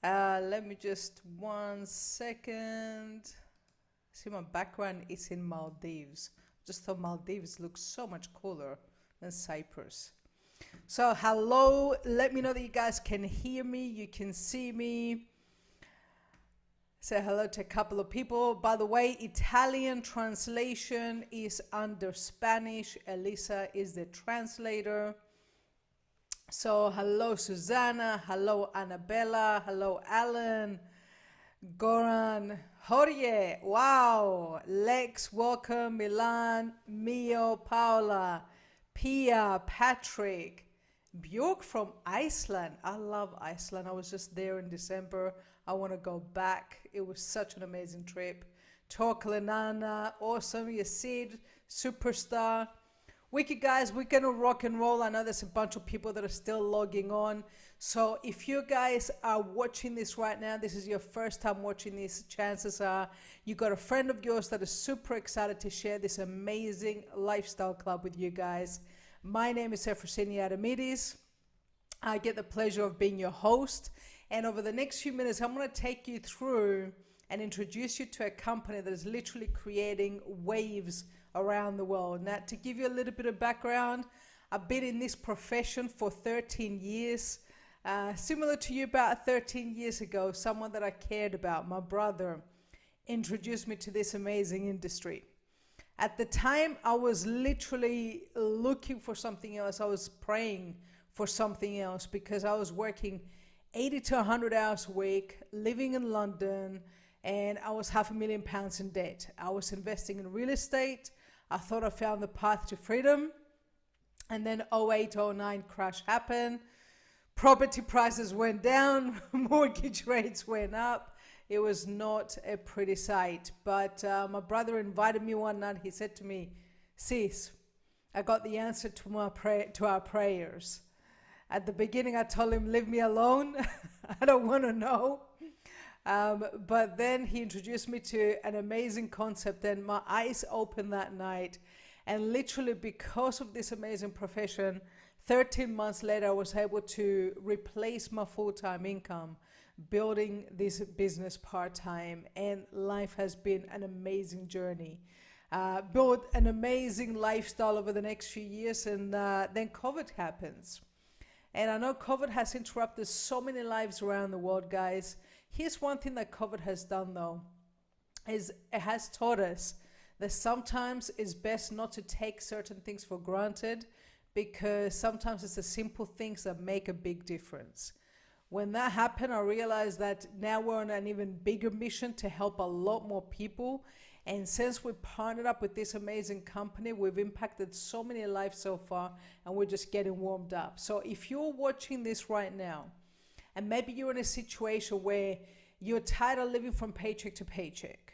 Let me just 1 second. See, my background is in Maldives. Just thought Maldives looks so much cooler than Cyprus. So, hello. Let me know that you guys can hear me. You can see me. Say hello to a couple of people. By the way, Italian translation is under Spanish. Elisa is the translator. So, hello, Susanna. Hello, Annabella. Hello, Alan. Goran. Jorge. Wow. Lex, welcome. Milan. Mio. Paula. Pia. Patrick. Bjork from Iceland. I love Iceland. I was just there in December. I want to go back. It was such an amazing trip. Torklenana, awesome. Yasid, superstar. Wicked guys, we're gonna rock and roll. I know there's a bunch of people that are still logging on. So if you guys are watching this right now, this is your first time watching this, chances are you got a friend of yours that is super excited to share this amazing lifestyle club with you guys. My name is Efrosyni Adamides. I get the pleasure of being your host. And over the next few minutes, I'm going to take you through and introduce you to a company that is literally creating waves around the world. Now, to give you a little bit of background, I've been in this profession for 13 years. Similar to you, about 13 years ago, someone that I cared about, my brother, introduced me to this amazing industry. At the time, I was literally looking for something else. I was praying for something else because I was working 80 to 100 hours a week, living in London, and I was £500,000 in debt. I was investing in real estate. I thought I found the path to freedom. And then 08, 09 crash happened. Property prices went down. Mortgage rates went up. It was not a pretty sight. But my brother invited me one night. He said to me, "Sis, I got the answer to our prayers." At the beginning, I told him, "Leave me alone. I don't want to know." But then he introduced me to an amazing concept, and my eyes opened that night. And literally, because of this amazing profession, 13 months later, I was able to replace my full-time income, building this business part-time, and life has been an amazing journey. Built an amazing lifestyle over the next few years, and then COVID happens. And I know COVID has interrupted so many lives around the world, guys. Here's one thing that COVID has done, though, is it has taught us that sometimes it's best not to take certain things for granted, because sometimes it's the simple things that make a big difference. When that happened, I realized that now we're on an even bigger mission to help a lot more people. And since we partnered up with this amazing company, we've impacted so many lives so far, and we're just getting warmed up. So if you're watching this right now, and maybe you're in a situation where you're tired of living from paycheck to paycheck,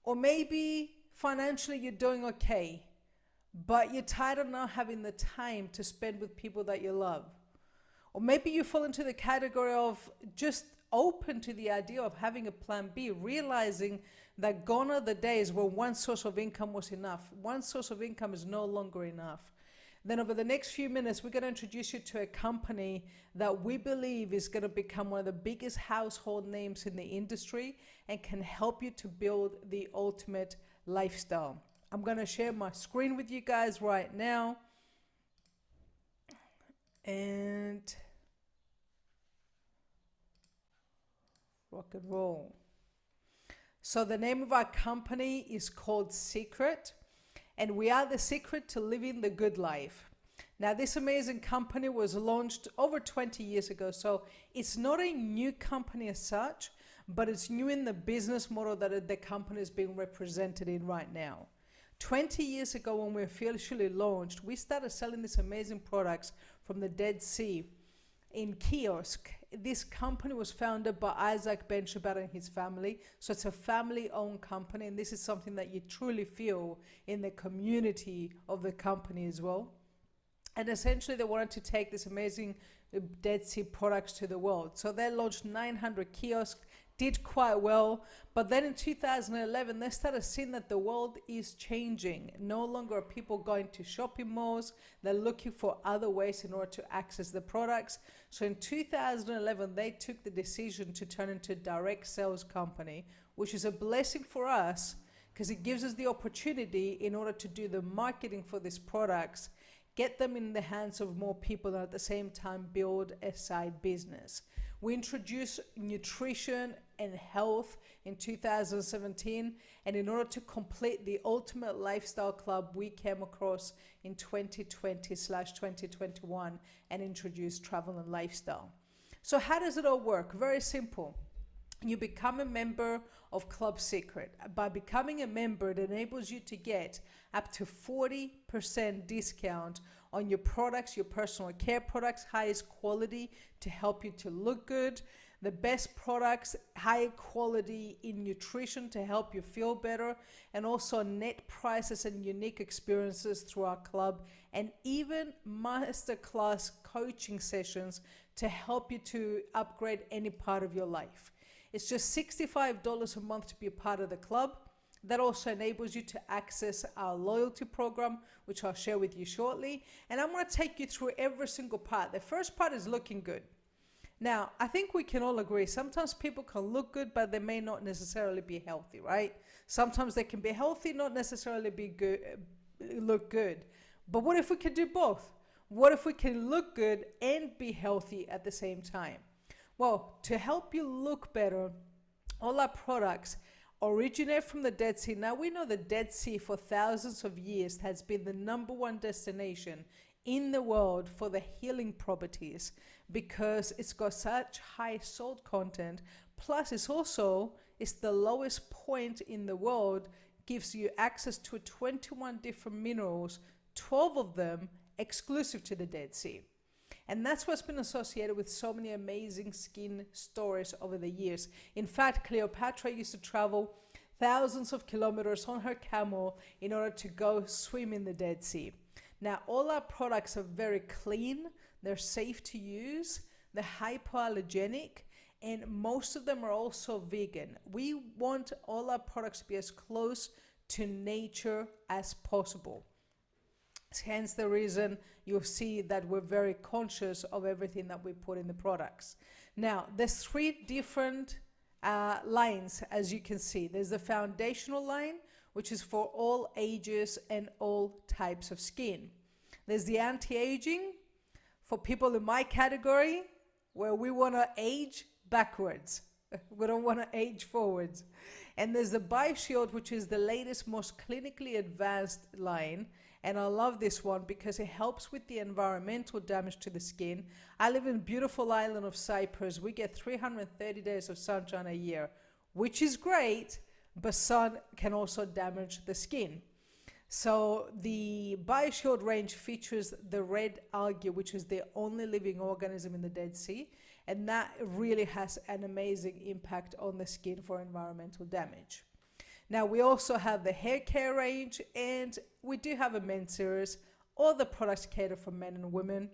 or maybe financially you're doing okay, but you're tired of not having the time to spend with people that you love, or maybe you fall into the category of just open to the idea of having a plan B, realizing that gone are the days where one source of income was enough. One source of income is no longer enough. Then over the next few minutes, we're going to introduce you to a company that we believe is going to become one of the biggest household names in the industry and can help you to build the ultimate lifestyle. I'm going to share my screen with you guys right now. And rock and roll. So the name of our company is called Seacret, and we are the secret to living the good life. Now, this amazing company was launched over 20 years ago, so it's not a new company as such, but it's new in the business model that the company is being represented in right now. 20 years ago, when we officially launched, we started selling these amazing products from the Dead Sea in kiosk. This company was founded by Isaac Ben Shabbat and his family. So it's a family-owned company, and this is something that you truly feel in the community of the company as well. And essentially, they wanted to take this amazing Dead Sea products to the world. So they launched 900 kiosks, did quite well. But then in 2011, they started seeing that the world is changing. No longer are people going to shopping malls. They're looking for other ways in order to access the products. So in 2011, they took the decision to turn into a direct sales company, which is a blessing for us because it gives us the opportunity in order to do the marketing for these products, get them in the hands of more people, and at the same time build a side business. We introduced nutrition and health in 2017, and in order to complete the ultimate lifestyle club, we came across in 2020/2021 and introduced travel and lifestyle. So how does it all work? Very simple. You become a member of Club Seacret. By becoming a member, it enables you to get up to 40% discount on your products, your personal care products, highest quality to help you to look good, the best products, high quality in nutrition to help you feel better, and also net prices and unique experiences through our club, and even masterclass coaching sessions to help you to upgrade any part of your life. It's just $65 a month to be a part of the club. That also enables you to access our loyalty program, which I'll share with you shortly. And I'm going to take you through every single part. The first part is looking good. Now, I think we can all agree, sometimes people can look good, but they may not necessarily be healthy, right? Sometimes they can be healthy, not necessarily be good, look good. But what if we could do both? What if we can look good and be healthy at the same time? Well, to help you look better, all our products originate from the Dead Sea. Now, we know the Dead Sea for thousands of years has been the #1 destination in the world for the healing properties because it's got such high salt content. Plus, it's the lowest point in the world, gives you access to 21 different minerals, 12 of them exclusive to the Dead Sea. And that's what's been associated with so many amazing skin stories over the years. In fact, Cleopatra used to travel thousands of kilometers on her camel in order to go swim in the Dead Sea. Now, all our products are very clean, they're safe to use, they're hypoallergenic, and most of them are also vegan. We want all our products to be as close to nature as possible. Hence the reason you'll see that we're very conscious of everything that we put in the products. Now, there's 3 different lines, as you can see. There's the foundational line, which is for all ages and all types of skin. There's the anti-aging for people in my category, where we want to age backwards. We don't want to age forwards. And there's the BioShield, which is the latest, most clinically advanced line. And I love this one because it helps with the environmental damage to the skin. I live in beautiful island of Cyprus. We get 330 days of sunshine a year, which is great, but sun can also damage the skin. So the BioShield range features the red algae, which is the only living organism in the Dead Sea. And that really has an amazing impact on the skin for environmental damage. Now, we also have the hair care range, and we do have a men's series. All the products cater for men and women,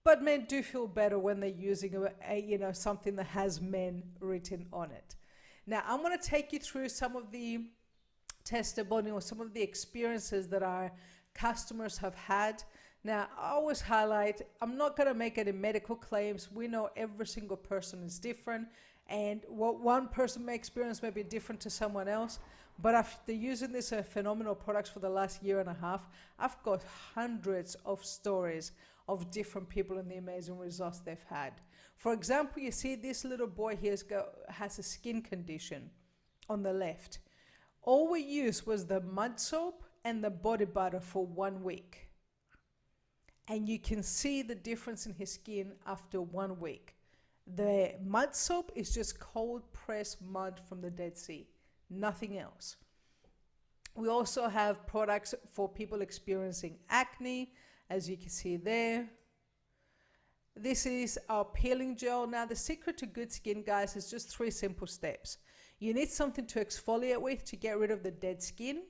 but men do feel better when they're using something that has men written on it. Now, I'm going to take you through some of the testimonials, some of the experiences that our customers have had. Now, I always highlight, I'm not going to make any medical claims. We know every single person is different, and what one person may experience may be different to someone else. But after using these phenomenal products for the last 1.5 years, I've got hundreds of stories of different people and the amazing results they've had. For example, you see this little boy here has a skin condition on the left. All we used was the mud soap and the body butter for 1 week. And you can see the difference in his skin after 1 week. The mud soap is just cold pressed mud from the Dead Sea, nothing else. We also have products for people experiencing acne, as you can see there. This is our peeling gel. Now, the secret to good skin, guys, is just 3 simple steps. You need something to exfoliate with to get rid of the dead skin,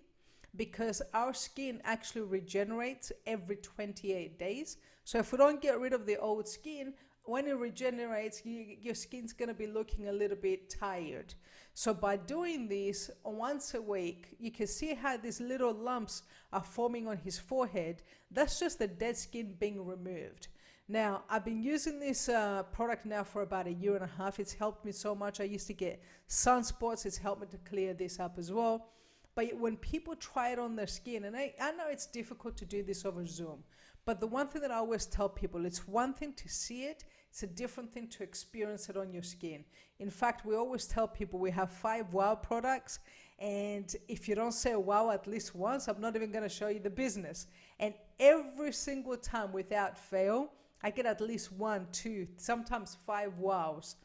because our skin actually regenerates every 28 days. So if we don't get rid of the old skin, when it regenerates, your skin's going to be looking a little bit tired. So by doing this once a week, you can see how these little lumps are forming on his forehead. That's just the dead skin being removed. Now, I've been using this product now for about 1.5 years. It's helped me so much. I used to get sunspots. It's helped me to clear this up as well. But when people try it on their skin, and I know it's difficult to do this over Zoom, but the one thing that I always tell people, it's one thing to see it, it's a different thing to experience it on your skin. In fact, we always tell people we have 5 wow products, and if you don't say wow at least once, I'm not even going to show you the business. And every single time, without fail, I get at least 1, 2, sometimes 5 wows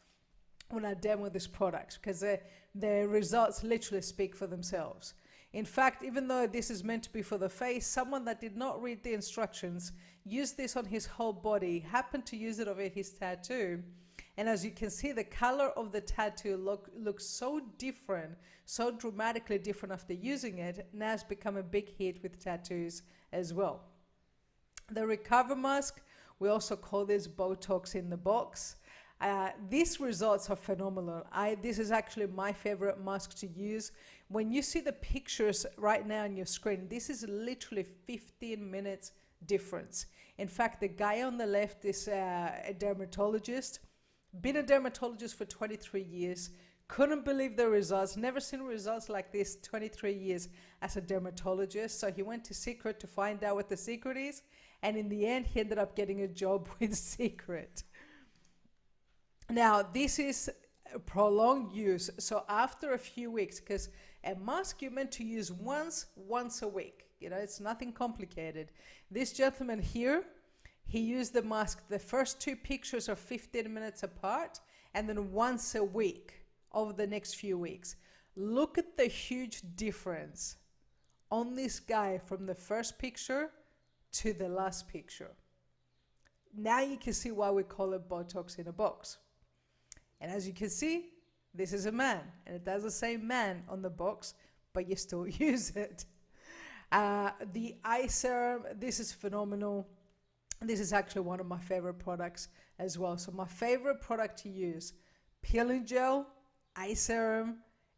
when I demo these products, because the results literally speak for themselves. In fact, even though this is meant to be for the face, someone that did not read the instructions used this on his whole body, happened to use it over his tattoo. And as you can see, the color of the tattoo looks so different, so dramatically different after using it. Now it's become a big hit with tattoos as well. The Recover Mask, we also call this Botox in the box. These results are phenomenal. This is actually my favorite mask to use. When you see the pictures right now on your screen, this is literally 15 minutes difference. In fact, the guy on the left is a dermatologist, been a dermatologist for 23 years, couldn't believe the results, never seen results like this 23 years as a dermatologist. So he went to Seacret to find out what the secret is. And in the end, he ended up getting a job with Seacret. Now, this is a prolonged use. So after a few weeks, because a mask you're meant to use once a week. You know, it's nothing complicated. This gentleman here, he used the mask. The first 2 pictures are 15 minutes apart, and then once a week over the next few weeks. Look at the huge difference on this guy from the first picture to the last picture. Now you can see why we call it Botox in a box. And as you can see, this is a man, and it does the same man on the box, but you still use it. The eye serum, this is phenomenal. This is actually one of my favorite products as well. So my favorite product to use, peeling gel, eye serum,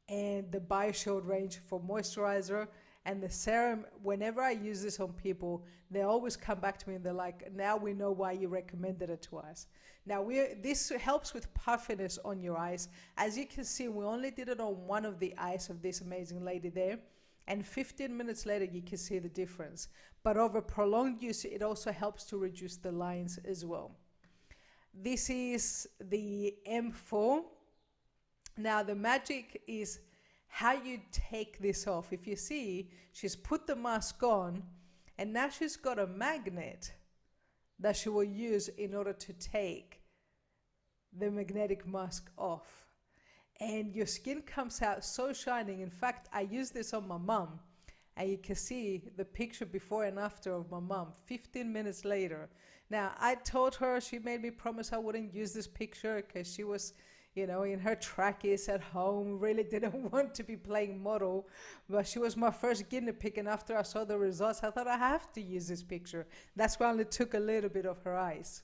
and the BioShield range for moisturizer. And the serum, whenever I use this on people, they always come back to me and they're like, now we know why you recommended it to us. Now, this helps with puffiness on your eyes. As you can see, we only did it on one of the eyes of this amazing lady there. And 15 minutes later, you can see the difference. But over prolonged use, it also helps to reduce the lines as well. This is the M4. Now, the magic is how you take this off. If you see, she's put the mask on, and now she's got a magnet that she will use in order to take the magnetic mask off. And your skin comes out so shining. In fact, I use this on my mom, and you can see the picture before and after of my mom 15 minutes later. Now, I told her, she made me promise I wouldn't use this picture because she was, you know, in her trackies at home, really didn't want to be playing model. But she was my first guinea pig, and after I saw the results, I thought I have to use this picture. That's why I only took a little bit of her eyes.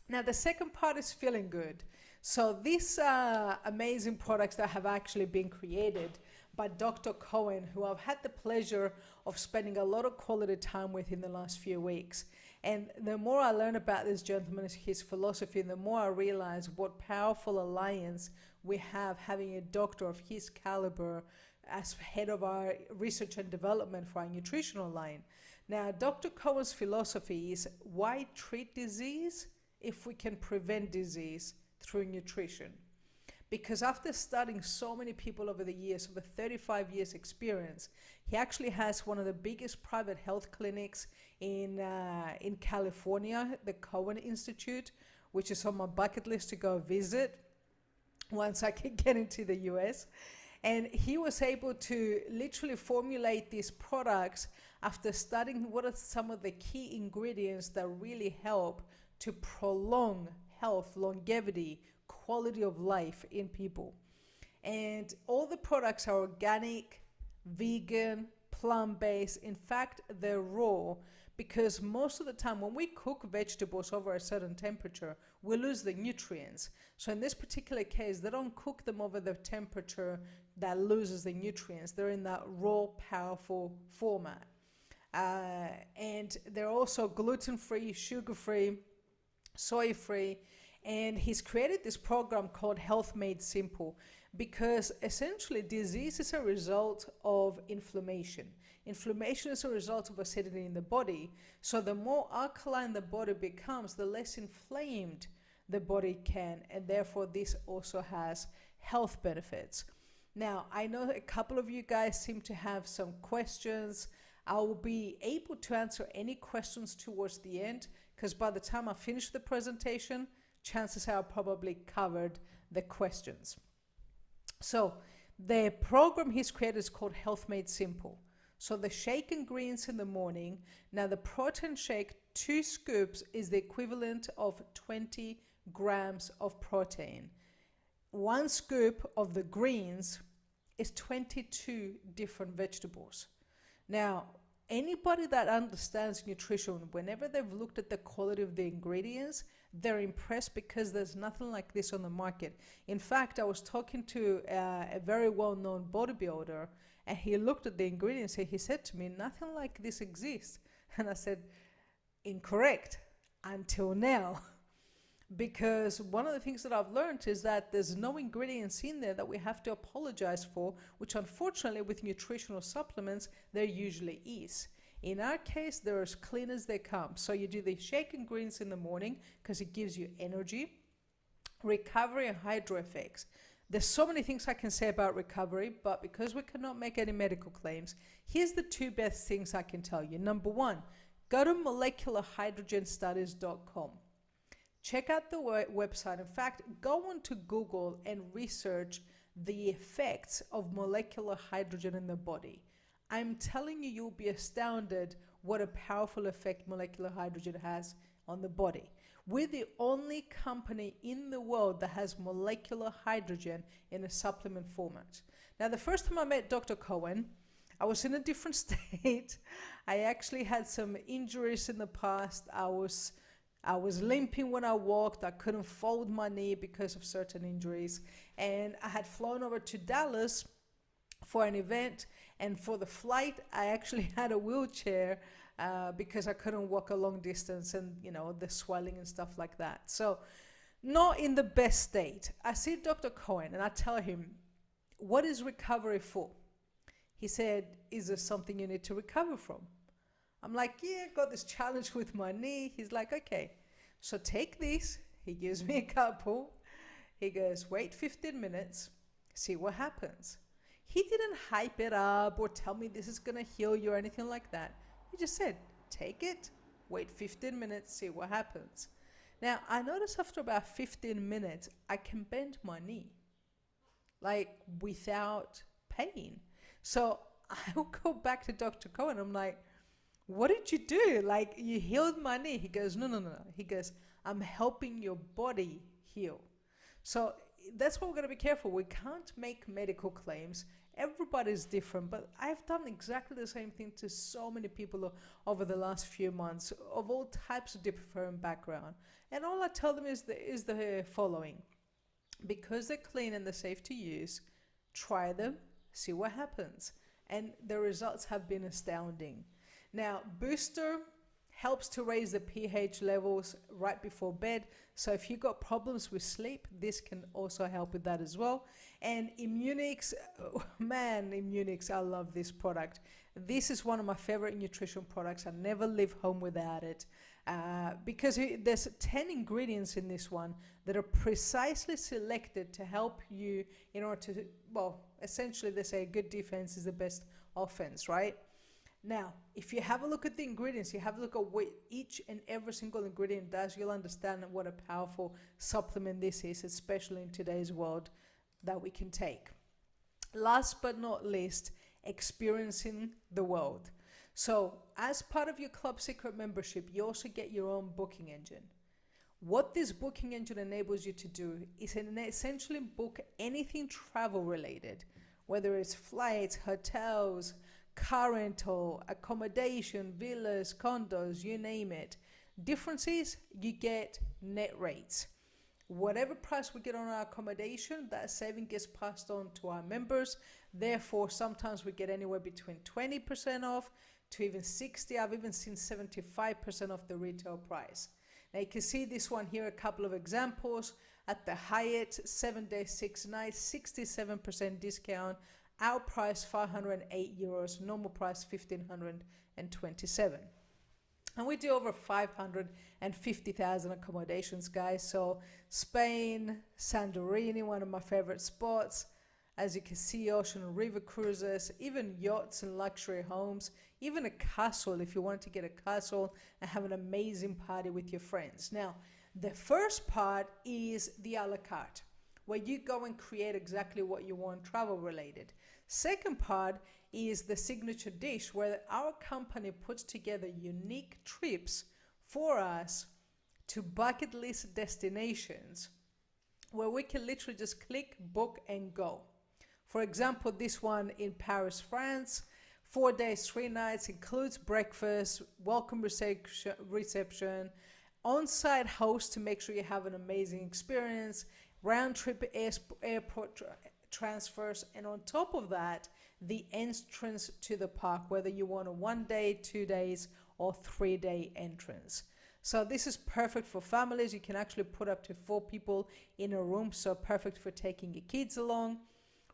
Now, the second part is feeling good. So these amazing products that have actually been created by Dr. Cohen, who I've had the pleasure of spending a lot of quality time with in the last few weeks. And the more I learn about this gentleman, his philosophy, the more I realize what powerful alliance we have having a doctor of his caliber as head of our research and development for our nutritional line. Now, Dr. Cohen's philosophy is, why treat disease if we can prevent disease through nutrition? Because after studying so many people over the years, over 35 years experience, he actually has one of the biggest private health clinics in California, the Cohen Institute, which is on my bucket list to go visit once I can get into the US. And he was able to literally formulate these products after studying what are some of the key ingredients that really help to prolong health, longevity, quality of life in people. And all the products are organic, vegan, plant-based. In fact, they're raw because most of the time when we cook vegetables over a certain temperature, we lose the nutrients. So in this particular case, they don't cook them over the temperature that loses the nutrients. They're in that raw, powerful format. And they're also gluten-free, sugar-free, soy-free. And he's created this program called Health Made Simple, because essentially disease is a result of inflammation. Inflammation is a result of acidity in the body. So the more alkaline the body becomes, the less inflamed the body can, and therefore this also has health benefits. Now, I know a couple of you guys seem to have some questions. I will be able to answer any questions towards the end, because by the time I finish the presentation, chances are I probably covered the questions. So the program he's created is called Health Made Simple. So the shake and greens in the morning. Now the protein shake, 2 scoops is the equivalent of 20 grams of protein. 1 scoop of the greens is 22 different vegetables. Now, anybody that understands nutrition, whenever they've looked at the quality of the ingredients, they're impressed, because there's nothing like this on the market. In fact, I was talking to a very well-known bodybuilder, and he looked at the ingredients and he said to me, nothing like this exists. And I said, incorrect, until now. Because one of the things that I've learned is that there's no ingredients in there that we have to apologize for, which unfortunately with nutritional supplements, there usually is. In our case, they're as clean as they come. So you do the shake and greens in the morning because it gives you energy, recovery and hydro effects. There's so many things I can say about recovery, but because we cannot make any medical claims, here's the 2 best things I can tell you. Number 1, go to molecularhydrogenstudies.com. Check out the website. In fact, go onto Google and research the effects of molecular hydrogen in the body. I'm telling you, you'll be astounded what a powerful effect molecular hydrogen has on the body. We're the only company in the world that has molecular hydrogen in a supplement format. Now, the first time I met Dr. Cohen, I was in a different state. I actually had some injuries in the past. I was limping when I walked. I couldn't fold my knee because of certain injuries. And I had flown over to Dallas for an event. And for the flight, I actually had a wheelchair because I couldn't walk a long distance, and, you know, the swelling and stuff like that. So not in the best state. I see Dr. Cohen and I tell him, what is recovery for? He said, is there something you need to recover from? I'm like, yeah, got this challenge with my knee. He's like, okay, so take this. He gives me a couple. He goes, wait 15 minutes, see what happens. He didn't hype it up or tell me this is going to heal you or anything like that. He just said, take it, wait 15 minutes, see what happens. Now, I noticed after about 15 minutes, I can bend my knee, like without pain. So I will go back to Dr. Cohen. I'm like, what did you do? Like, you healed my knee. He goes, no. He goes, I'm helping your body heal. So that's why we're going to be careful. We can't make medical claims. Everybody's different, but I've done exactly the same thing to so many people over the last few months of all types of different background. And all I tell them is the following. Because they're clean and they're safe to use, try them, see what happens. And the results have been astounding. Now, Booster helps to raise the pH levels right before bed. So if you've got problems with sleep, this can also help with that as well. And Immunix, man, Immunix, I love this product. This is one of my favorite nutrition products. I never leave home without it because there's 10 ingredients in this one that are precisely selected to help you in order to, well, essentially they say good defense is the best offense, right? Now, if you have a look at the ingredients, you have a look at what each and every single ingredient does, you'll understand what a powerful supplement this is, especially in today's world that we can take. Last but not least, experiencing the world. So as part of your Club Seacret membership, you also get your own booking engine. What this booking engine enables you to do is essentially book anything travel related, whether it's flights, hotels, car rental, accommodation, villas, condos, you name it. Difference is you get net rates. Whatever price we get on our accommodation, that saving gets passed on to our members. Therefore, sometimes we get anywhere between 20% off to even 60. I've even seen 75% off the retail price. Now you can see this one here, a couple of examples. At the Hyatt, 7 days, 6 nights, 67% discount. Our price, €508. Normal price, 1,527. And we do over 550,000 accommodations, guys. So Spain, Santorini, one of my favorite spots. As you can see, ocean and river cruises, even yachts and luxury homes, even a castle if you want to get a castle and have an amazing party with your friends. Now, the first part is the a la carte, where you go and create exactly what you want travel related. Second part is the signature dish, where our company puts together unique trips for us to bucket list destinations where we can literally just click, book, and go. For example, this one in Paris, France, 4 days, 3 nights, includes breakfast, welcome reception, on-site host to make sure you have an amazing experience, round-trip airport transfers, and on top of that, the entrance to the park, whether you want a 1 day, 2 days, or 3 day entrance. So this is perfect for families. You can actually put up to 4 people in a room, so perfect for taking your kids along.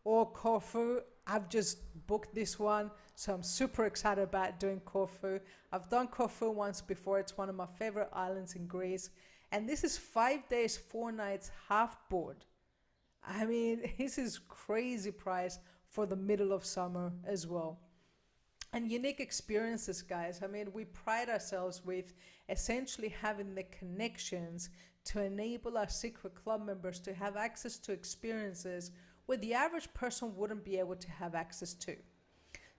Or Corfu, I've just booked this one, so I'm super excited about doing Corfu. I've done Corfu once before. It's one of my favorite islands in Greece. And this is 5 days, 4 nights, half board. I mean, this is crazy price for the middle of summer as well. And unique experiences, guys. I mean, we pride ourselves with essentially having the connections to enable our Secret Club members to have access to experiences where the average person wouldn't be able to have access to.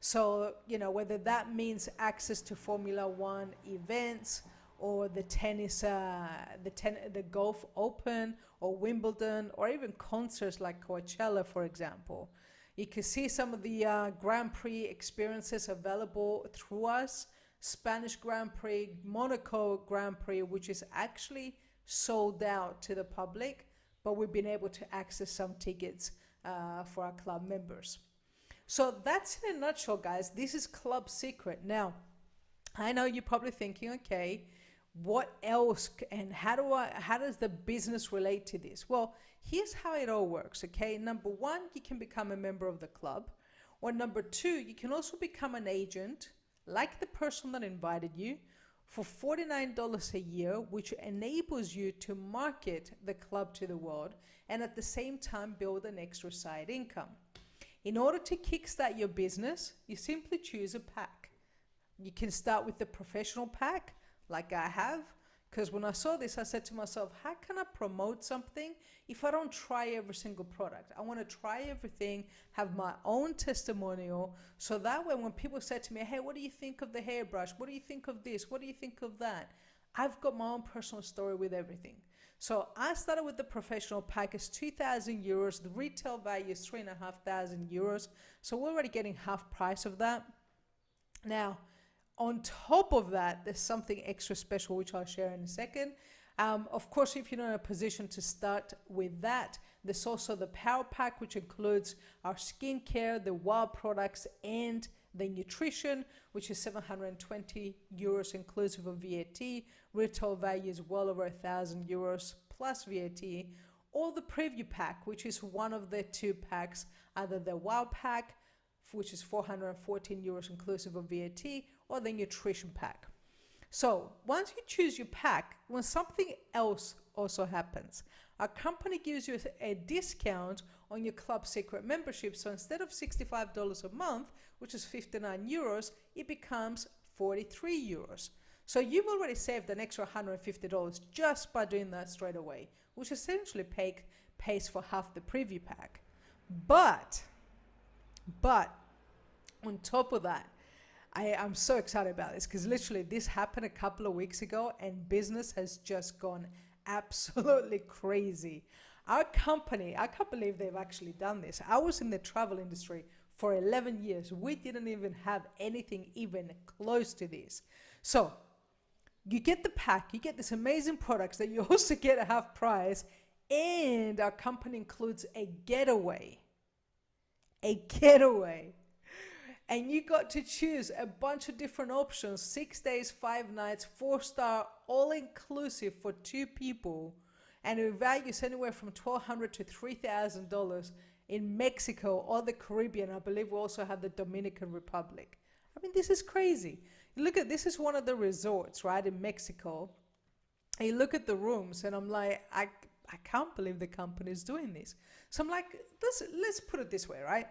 So, you know, whether that means access to Formula One events, or the tennis, the golf open, or Wimbledon, or even concerts like Coachella, for example. You can see some of the Grand Prix experiences available through us. Spanish Grand Prix, Monaco Grand Prix, which is actually sold out to the public, but we've been able to access some tickets for our club members. So that's in a nutshell, guys. This is Club Secret. Now, I know you're probably thinking, okay, what else and how does the business relate to this? Well, here's how it all works, okay? Number one, you can become a member of the club. Or number two, you can also become an agent, like the person that invited you, for $49 a year, which enables you to market the club to the world and at the same time build an extra side income. In order to kickstart your business, you simply choose a pack. You can start with the professional pack, like I have, because when I saw this, I said to myself, how can I promote something if I don't try every single product? I want to try everything, have my own testimonial, so that way when people say to me, hey, what do you think of the hairbrush? What do you think of this? What do you think of that? I've got my own personal story with everything. So I started with the professional pack. It's €2,000. The retail value is €3,500. So we're already getting half price of that. Now, on top of that, there's something extra special, which I'll share in a second. Of course, if you're not in a position to start with that, there's also the Power Pack, which includes our skincare, the wild products, and the nutrition, which is €720 inclusive of VAT. Retail value is well over €1,000 plus VAT. Or the Preview Pack, which is one of the 2 packs, either the Wow Pack, which is €414 inclusive of VAT, or the Nutrition Pack. So once you choose your pack, when something else also happens, our company gives you a discount on your Club Secret membership. So instead of $65 a month, which is €59, it becomes €43. So you've already saved an extra $150 just by doing that straight away, which essentially pays for half the Preview Pack. But on top of that, I'm so excited about this because literally this happened a couple of weeks ago and business has just gone absolutely crazy. Our company, I can't believe they've actually done this. I was in the travel industry for 11 years. We didn't even have anything even close to this. So you get the pack, you get this amazing products that you also get at half price, and our company includes a getaway. A getaway. And you got to choose a bunch of different options, 6 days, 5 nights, 4-star, all inclusive for 2 people. And it values anywhere from $1,200 to $3,000 in Mexico or the Caribbean. I believe we also have the Dominican Republic. I mean, this is crazy. Look at, this is one of the resorts, right, in Mexico. And you look at the rooms and I'm like, I can't believe the company is doing this. So I'm like, let's put it this way, right?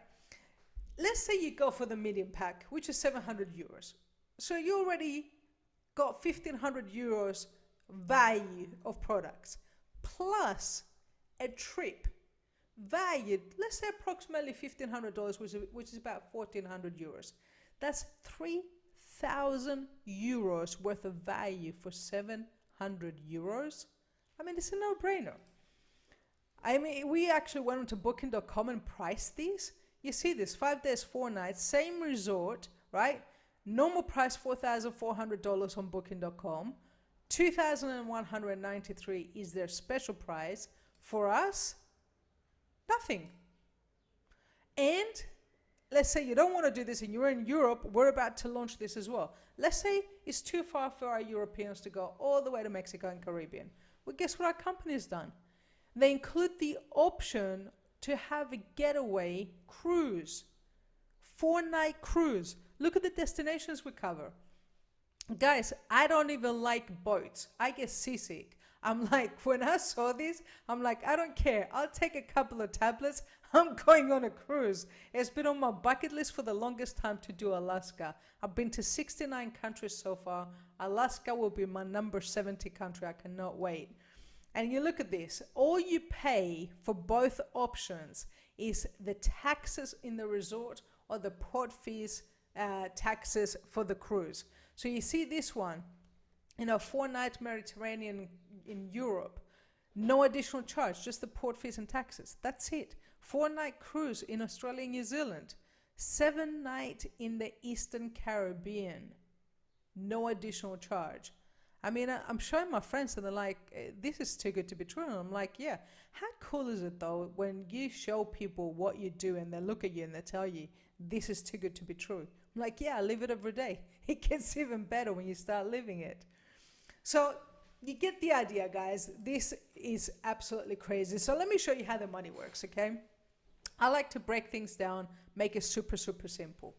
Let's say you go for the medium pack, which is 700 euros. So you already got 1,500 euros value of products, plus a trip valued, let's say approximately $1,500, which is about 1,400 euros. That's 3,000 euros worth of value for 700 euros. I mean, it's a no-brainer. I mean, we actually went onto booking.com and priced these. You see this, 5 days, 4 nights, same resort, right? Normal price $4,400 on booking.com. $2,193 is their special price. For us, nothing. And let's say you don't want to do this and you're in Europe, we're about to launch this as well. Let's say it's too far for our Europeans to go all the way to Mexico and Caribbean. Well, guess what our company has done? They include the option to have a getaway cruise, 4-night cruise. Look at the destinations we cover. Guys, I don't even like boats. I get seasick. I'm like, when I saw this, I'm like, I don't care. I'll take a couple of tablets. I'm going on a cruise. It's been on my bucket list for the longest time to do Alaska. I've been to 69 countries so far. Alaska will be my number 70 country. I cannot wait. And you look at this, all you pay for both options is the taxes in the resort or the port fees taxes for the cruise. So you see this one, in a 4-night Mediterranean in Europe, no additional charge, just the port fees and taxes. That's it. 4-night cruise in Australia and New Zealand, 7-night in the Eastern Caribbean, no additional charge. I mean, I'm showing my friends and they're like, this is too good to be true. And I'm like, yeah. How cool is it though when you show people what you do and they look at you and they tell you, this is too good to be true. I'm like, yeah, I live it every day. It gets even better when you start living it. So you get the idea, guys. This is absolutely crazy. So let me show you how the money works, okay? I like to break things down, make it super, super simple.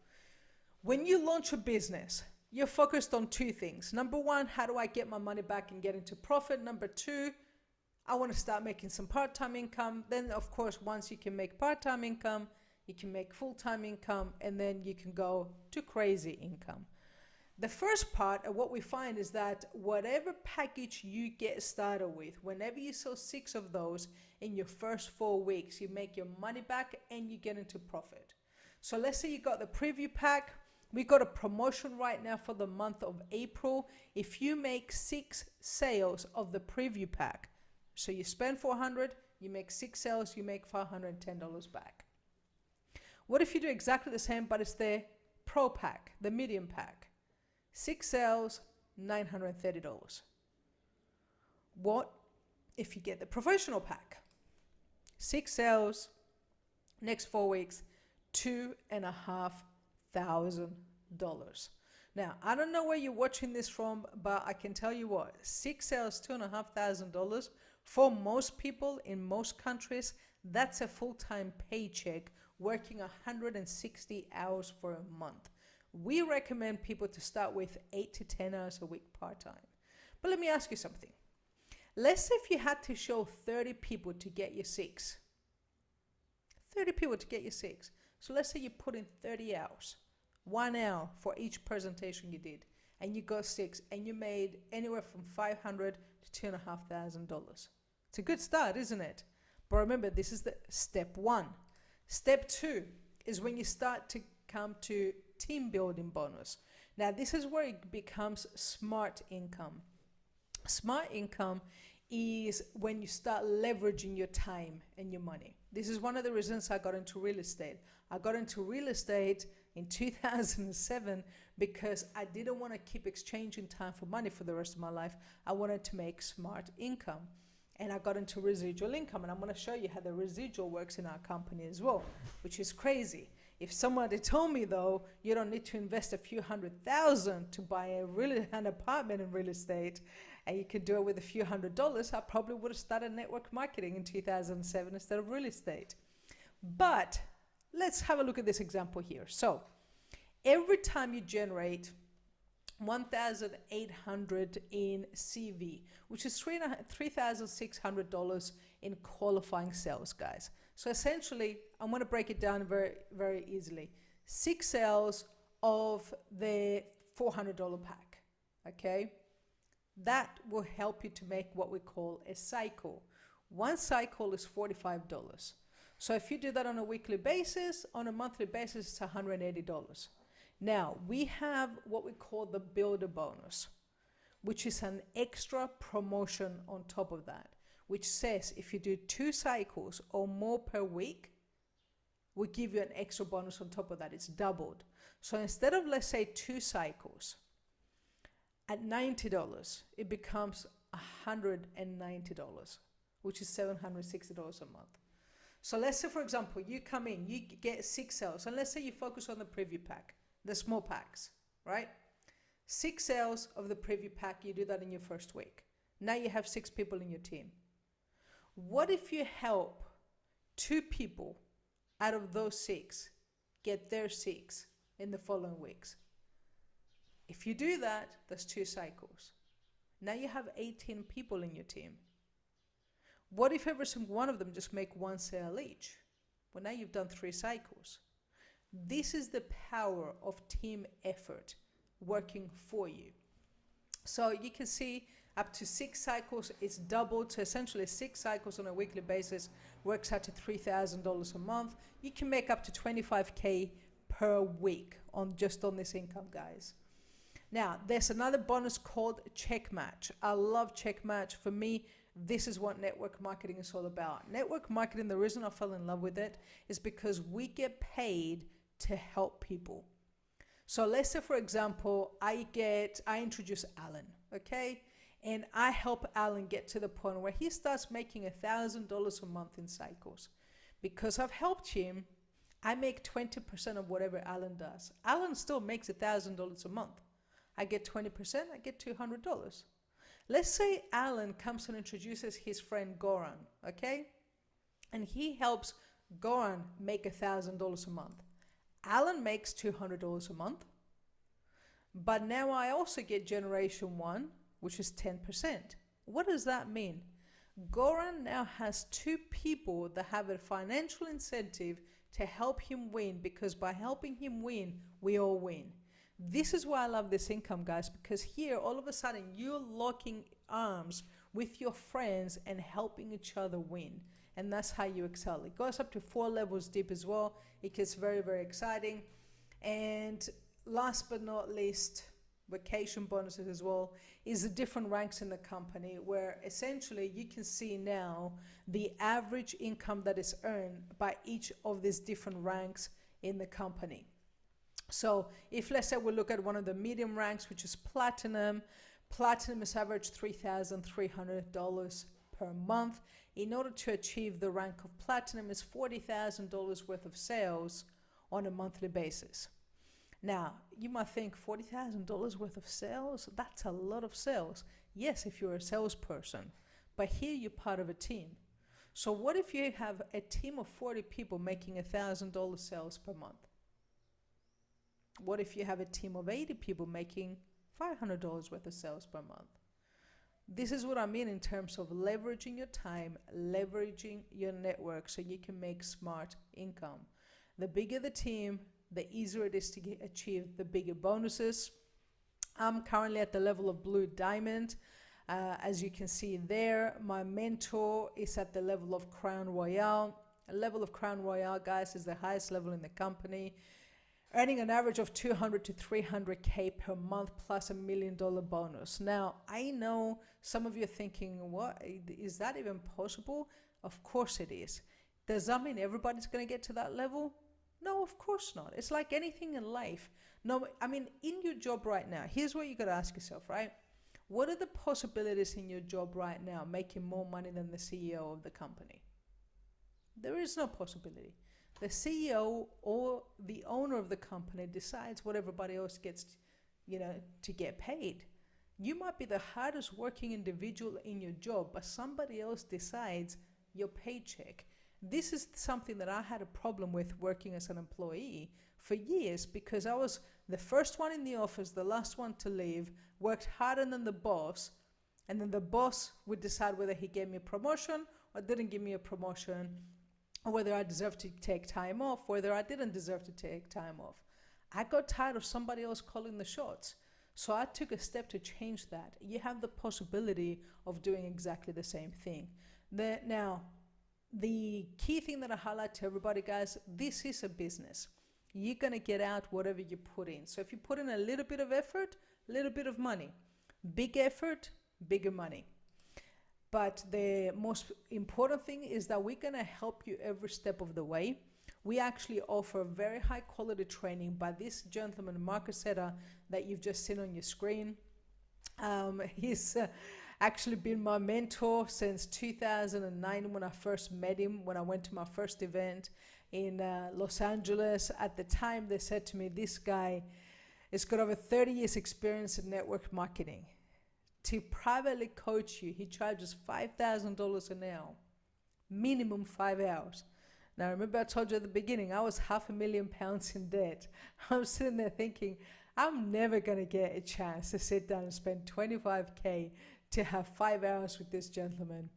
When you launch a business, you're focused on 2 things. Number 1, how do I get my money back and get into profit? Number 2, I want to start making some part-time income. Then, of course, once you can make part-time income, you can make full-time income, and then you can go to crazy income. The first part of what we find is that whatever package you get started with, whenever you sell 6 of those in your first 4 weeks, you make your money back and you get into profit. So let's say you got the preview pack. We got a promotion right now for the month of April. If you make 6 sales of the preview pack, so you spend $400, you make 6 sales, you make $510 back. What if you do exactly the same, but it's the pro pack, the medium pack? 6 sales, $930. What if you get the professional pack? 6 sales, next 4 weeks, $2,500. Now, I don't know where you're watching this from, but I can tell you what, 6 sales, $2,500, for most people in most countries, that's a full-time paycheck working 160 hours for a month. We recommend people to start with 8 to 10 hours a week part-time. But let me ask you something. Let's say if you had to show 30 people to get your 6. 30 people to get your 6. So let's say you put in 30 hours. 1 hour for each presentation you did. And you got 6. And you made anywhere from $500 to $2,500. It's a good start, isn't it? But remember, this is the step 1. Step 2 is when you start to come to team building bonus. Now, this is where it becomes smart income. Smart income is when you start leveraging your time and your money. This is one of the reasons I got into real estate. I got into real estate in 2007 because I didn't want to keep exchanging time for money for the rest of my life. I wanted to make smart income. And I got into residual income. And I'm going to show you how the residual works in our company as well, which is crazy. If somebody told me, though, you don't need to invest a few $100,000 to buy an apartment in real estate, and you can do it with a few $100s, I probably would have started network marketing in 2007 instead of real estate. But let's have a look at this example here. So every time you generate 1,800 in CV, which is $3,600 in qualifying sales, guys. So essentially, I'm going to break it down very, very easily. 6 sales of the $400 pack, okay? That will help you to make what we call a cycle. One cycle is $45. So if you do that on a weekly basis, on a monthly basis, it's $180. Now, we have what we call the builder bonus, which is an extra promotion on top of that, which says if you do 2 cycles or more per week, we give you an extra bonus on top of that. It's doubled. So instead of, let's say, 2 cycles at $90, it becomes $190, which is $760 a month. So let's say, for example, you come in, you get 6 sales, and let's say you focus on the preview pack, the small packs, right? 6 sales of the preview pack, you do that in your first week. Now you have 6 people in your team. What if you help 2 people out of those 6 get their 6 in the following weeks? If you do that, that's 2 cycles. Now you have 18 people in your team. What if every single one of them just make 1 sale each? Well, now you've done 3 cycles. This is the power of team effort working for you. So you can see up to 6 cycles, it's doubled. So essentially 6 cycles on a weekly basis works out to $3,000 a month. You can make up to $25K per week on this income, guys. Now, there's another bonus called check match. I love check match. For me, this is what network marketing is all about. Network marketing, the reason I fell in love with it is because we get paid to help people. So let's say, for example, I introduce Alan, okay? And I help Alan get to the point where he starts making $1,000 a month in cycles. Because I've helped him, I make 20% of whatever Alan does. Alan still makes $1,000 a month. I get 20%, I get $200. Let's say Alan comes and introduces his friend Goran, okay? And he helps Goran make $1,000 a month. Alan makes $200 a month. But now I also get generation 1, which is 10%. What does that mean? Goran now has 2 people that have a financial incentive to help him win, because by helping him win, we all win. This is why I love this income, guys, because here, all of a sudden, you're locking arms with your friends and helping each other win. And that's how you excel. It goes up to 4 levels deep as well. It gets very, very exciting. And last but not least, vacation bonuses as well, is the different ranks in the company, where essentially you can see now the average income that is earned by each of these different ranks in the company. So if, let's say, we look at one of the medium ranks, which is platinum, platinum is average $3,300 per month. In order to achieve the rank of platinum is $40,000 worth of sales on a monthly basis. Now, you might think $40,000 worth of sales, that's a lot of sales. Yes, if you're a salesperson, but here you're part of a team. So what if you have a team of 40 people making $1,000 sales per month? What if you have a team of 80 people making $500 worth of sales per month? This is what I mean in terms of leveraging your time, leveraging your network so you can make smart income. The bigger the team, the easier it is to achieve the bigger bonuses. I'm currently at the level of Blue Diamond. As you can see there, my mentor is at the level of Crown Royale. A level of Crown Royale, guys, is the highest level in the company, earning an average of 200 to 300K per month plus $1 million bonus. Now, I know some of you are thinking, what, is that even possible? Of course it is. Does that mean everybody's going to get to that level? No, of course not. It's like anything in life. No, I mean, in your job right now, here's what you got to ask yourself, right? What are the possibilities in your job right now making more money than the CEO of the company? There is no possibility. The CEO or the owner of the company decides what everybody else gets, to get paid. You might be the hardest working individual in your job, but somebody else decides your paycheck. This is something that I had a problem with working as an employee for years, because I was the first one in the office, the last one to leave, worked harder than the boss, and then the boss would decide whether he gave me a promotion or didn't give me a promotion, or whether I deserved to take time off, whether I didn't deserve to take time off. I got tired of somebody else calling the shots. So I took a step to change that. You have the possibility of doing exactly the same thing. Now, the key thing that I highlight to everybody, guys, this is a business. You're going to get out whatever you put in. So if you put in a little bit of effort, a little bit of money. Big effort, bigger money. But the most important thing is that we're going to help you every step of the way. We actually offer very high quality training by this gentleman, Marcus Seta, that you've just seen on your screen. He's actually been my mentor since 2009 when I first met him, when I went to my first event in Los Angeles. At the time, they said to me, this guy has got over 30 years experience in network marketing. To privately coach you, he charges $5,000 an hour, minimum 5 hours. Now, remember I told you at the beginning, I was £500,000 in debt. I'm sitting there thinking, I'm never going to get a chance to sit down and spend $25,000 to have 5 hours with this gentleman.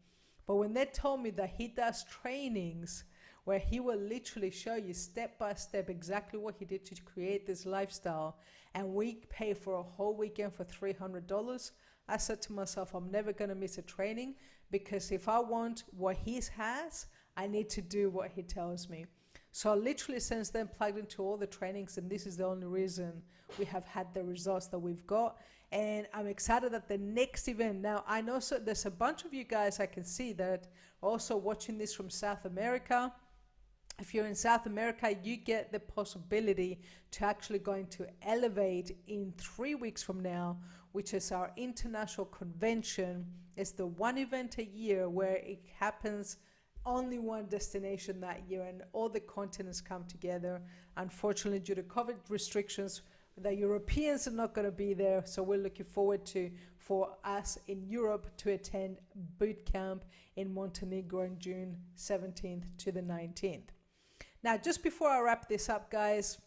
But when they told me that he does trainings where he will literally show you step by step exactly what he did to create this lifestyle, and we pay for a whole weekend for $300, I said to myself, I'm never going to miss a training, because if I want what he has, I need to do what he tells me. So I literally since then plugged into all the trainings, and this is the only reason we have had the results that we've got. And I'm excited that the next event, now I know there's a bunch of you guys I can see that are also watching this from South America. If you're in South America, you get the possibility to actually going to Elevate in 3 weeks from now, which is our international convention. It's the one event a year where it happens only one destination that year, and all the continents come together. Unfortunately, due to COVID restrictions, the Europeans are not going to be there, so we're looking forward to for us in Europe to attend boot camp in Montenegro on June 17th to the 19th. Now, just before I wrap this up, guys,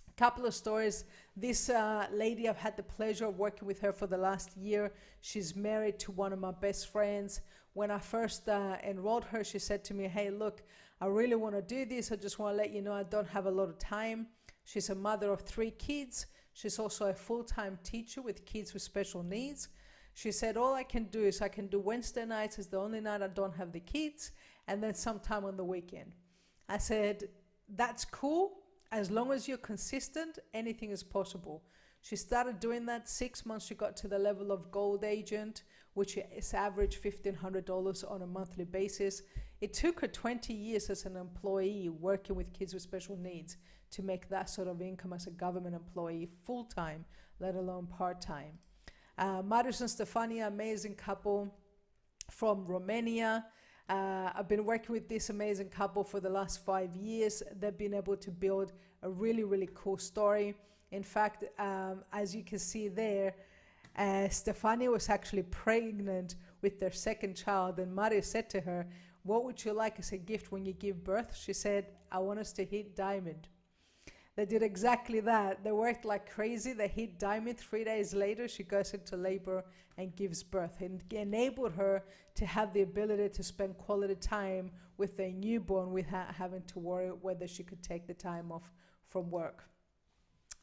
a couple of stories. This lady, I've had the pleasure of working with her for the last year. She's married to one of my best friends. When I first enrolled her, she said to me, hey, look, I really want to do this. I just want to let you know I don't have a lot of time. She's a mother of 3 kids. She's also a full-time teacher with kids with special needs. She said, all I can do is I can do Wednesday nights is the only night I don't have the kids, and then sometime on the weekend. I said, that's cool. As long as you're consistent, anything is possible. She started doing that. 6 months, she got to the level of gold agent, which is average $1,500 on a monthly basis. It took her 20 years as an employee working with kids with special needs to make that sort of income as a government employee full-time, let alone part-time. Marius and Stefania, amazing couple from Romania. I've been working with this amazing couple for the last 5 years. They've been able to build a really, really cool story. In fact, as you can see there, Stefania was actually pregnant with their second child, and Mario said to her, what would you like as a gift when you give birth? She said, I want us to hit diamond. They did exactly that. They worked like crazy. They hit diamond. 3 days later, she goes into labor and gives birth, and enabled her to have the ability to spend quality time with their newborn without having to worry whether she could take the time off from work.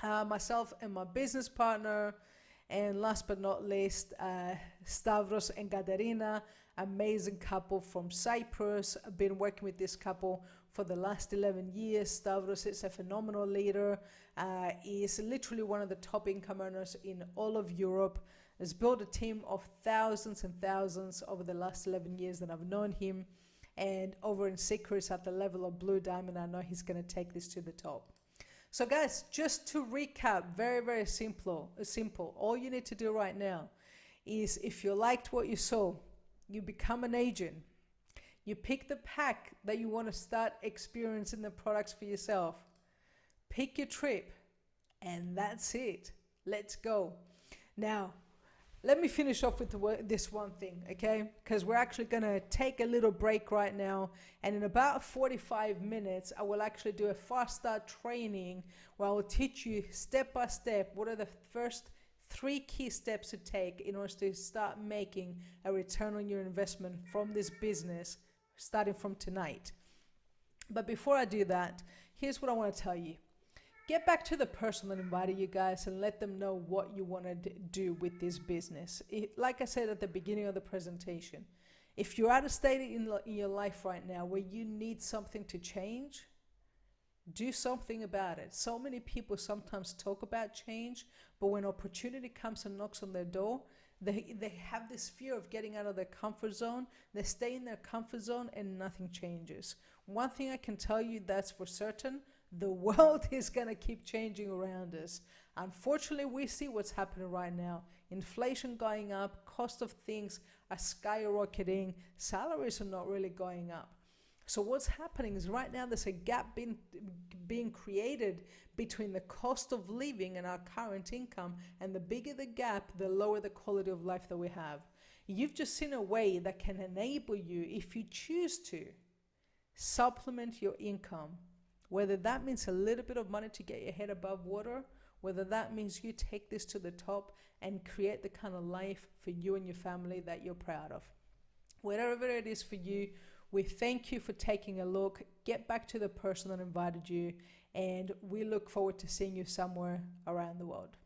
Myself and my business partner, and last but not least, Stavros and Katerina, amazing couple from Cyprus. I've been working with this couple for the last 11 years. Stavros is a phenomenal leader. He is literally one of the top income earners in all of Europe. Has built a team of thousands and thousands over the last 11 years that I've known him. And over in Secrets at the level of Blue Diamond, I know he's going to take this to the top. So guys, just to recap, very, very simple. All you need to do right now is, if you liked what you saw, you become an agent. You pick the pack that you want to start experiencing the products for yourself. Pick your trip, and that's it. Let's go. Now, let me finish off with this one thing, okay? Because we're actually going to take a little break right now. And in about 45 minutes, I will actually do a fast start training where I will teach you step by step what are the first 3 key steps to take in order to start making a return on your investment from this business starting from tonight. But before I do that, here's what I want to tell you. Get back to the person that invited you guys and let them know what you want to do with this business. Like I said at the beginning of the presentation, if you're at a state in your life right now where you need something to change, do something about it. So many people sometimes talk about change, but when opportunity comes and knocks on their door, they have this fear of getting out of their comfort zone. They stay in their comfort zone and nothing changes. One thing I can tell you that's for certain, the world is going to keep changing around us. Unfortunately, we see what's happening right now. Inflation going up, cost of things are skyrocketing, salaries are not really going up. So what's happening is right now there's a gap being created between the cost of living and our current income, and the bigger the gap, the lower the quality of life that we have. You've just seen a way that can enable you, if you choose to, supplement your income. Whether that means a little bit of money to get your head above water, whether that means you take this to the top and create the kind of life for you and your family that you're proud of. Whatever it is for you, we thank you for taking a look. Get back to the person that invited you, and we look forward to seeing you somewhere around the world.